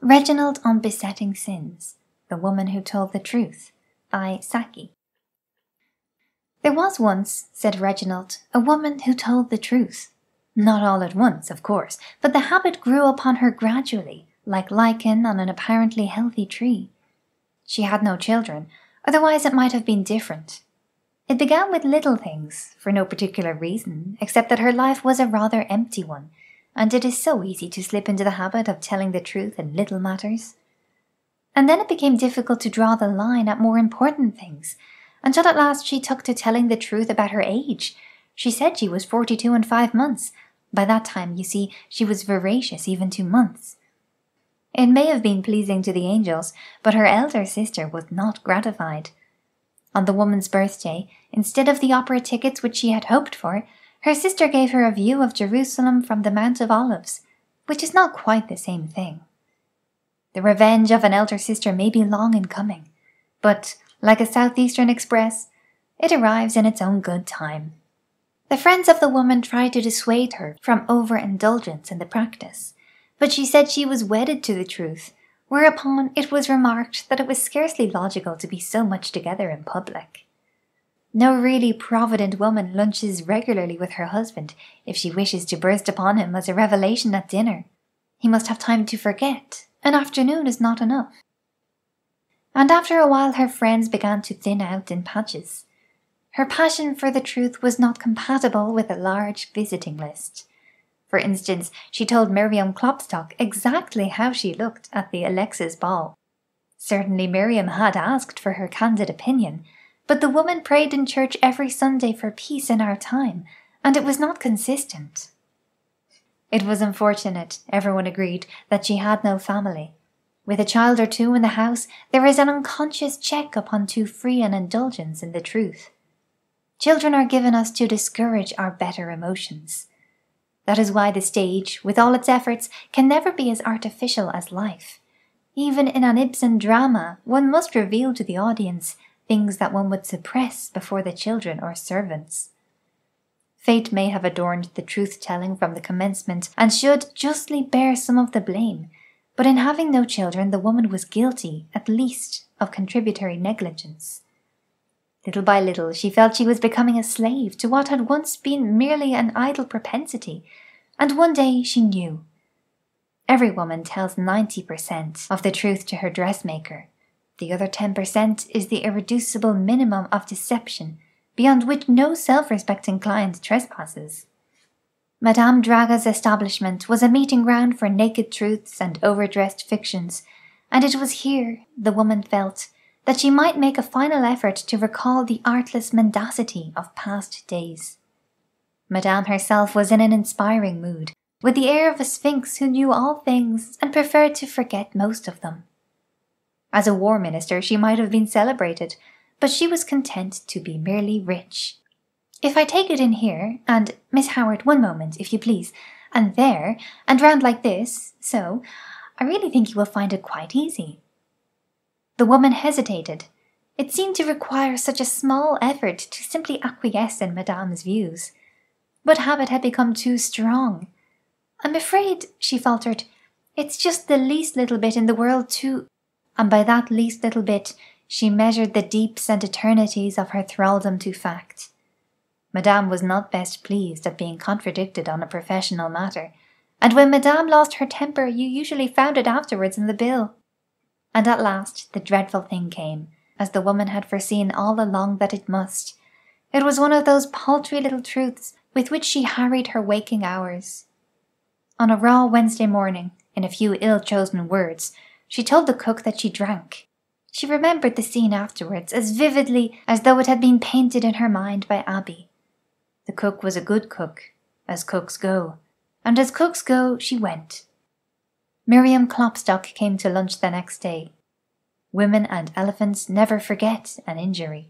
Reginald on Besetting Sins, The Woman Who Told the Truth, by Saki. There was once, said Reginald, a woman who told the truth. Not all at once, of course, but the habit grew upon her gradually, like lichen on an apparently healthy tree. She had no children, otherwise it might have been different. It began with little things, for no particular reason, except that her life was a rather empty one, and it is so easy to slip into the habit of telling the truth in little matters. And then it became difficult to draw the line at more important things, until at last she took to telling the truth about her age. She said she was 42 and 5 months. By that time, you see, she was veracious even to months. It may have been pleasing to the angels, but her elder sister was not gratified. On the woman's birthday, instead of the opera tickets which she had hoped for, her sister gave her a view of Jerusalem from the Mount of Olives, which is not quite the same thing. The revenge of an elder sister may be long in coming, but, like a southeastern express, it arrives in its own good time. The friends of the woman tried to dissuade her from overindulgence in the practice, but she said she was wedded to the truth, whereupon it was remarked that it was scarcely logical to be so much together in public. No really provident woman lunches regularly with her husband if she wishes to burst upon him as a revelation at dinner. He must have time to forget. An afternoon is not enough. And after a while her friends began to thin out in patches. Her passion for the truth was not compatible with a large visiting list. For instance, she told Miriam Klopstock exactly how she looked at the Alexis ball. Certainly Miriam had asked for her candid opinion, but the woman prayed in church every Sunday for peace in our time, and it was not consistent. It was unfortunate, everyone agreed, that she had no family. With a child or two in the house, there is an unconscious check upon too free an indulgence in the truth. Children are given us to discourage our better emotions. That is why the stage, with all its efforts, can never be as artificial as life. Even in an Ibsen drama, one must reveal to the audience things that one would suppress before the children or servants. Fate may have adorned the truth-telling from the commencement and should justly bear some of the blame, but in having no children the woman was guilty, at least, of contributory negligence. Little by little she felt she was becoming a slave to what had once been merely an idle propensity, and one day she knew. Every woman tells 90% of the truth to her dressmaker. The other 10% is the irreducible minimum of deception, beyond which no self-respecting client trespasses. Madame Draga's establishment was a meeting ground for naked truths and overdressed fictions, and it was here, the woman felt, that she might make a final effort to recall the artless mendacity of past days. Madame herself was in an inspiring mood, with the air of a sphinx who knew all things and preferred to forget most of them. As a war minister she might have been celebrated, but she was content to be merely rich. If I take it in here, and Miss Howard, one moment, if you please, and there, and round like this, so, I really think you will find it quite easy. The woman hesitated. It seemed to require such a small effort to simply acquiesce in Madame's views. But habit had become too strong. I'm afraid, she faltered, it's just the least little bit in the world to... And by that least little bit, she measured the deeps and eternities of her thraldom to fact. Madame was not best pleased at being contradicted on a professional matter, and when Madame lost her temper you usually found it afterwards in the bill. And at last the dreadful thing came, as the woman had foreseen all along that it must. It was one of those paltry little truths with which she harried her waking hours. On a raw Wednesday morning, in a few ill-chosen words, she told the cook that she drank. She remembered the scene afterwards as vividly as though it had been painted in her mind by Abby. The cook was a good cook, as cooks go, and as cooks go she went. Miriam Klopstock came to lunch the next day. Women and elephants never forget an injury.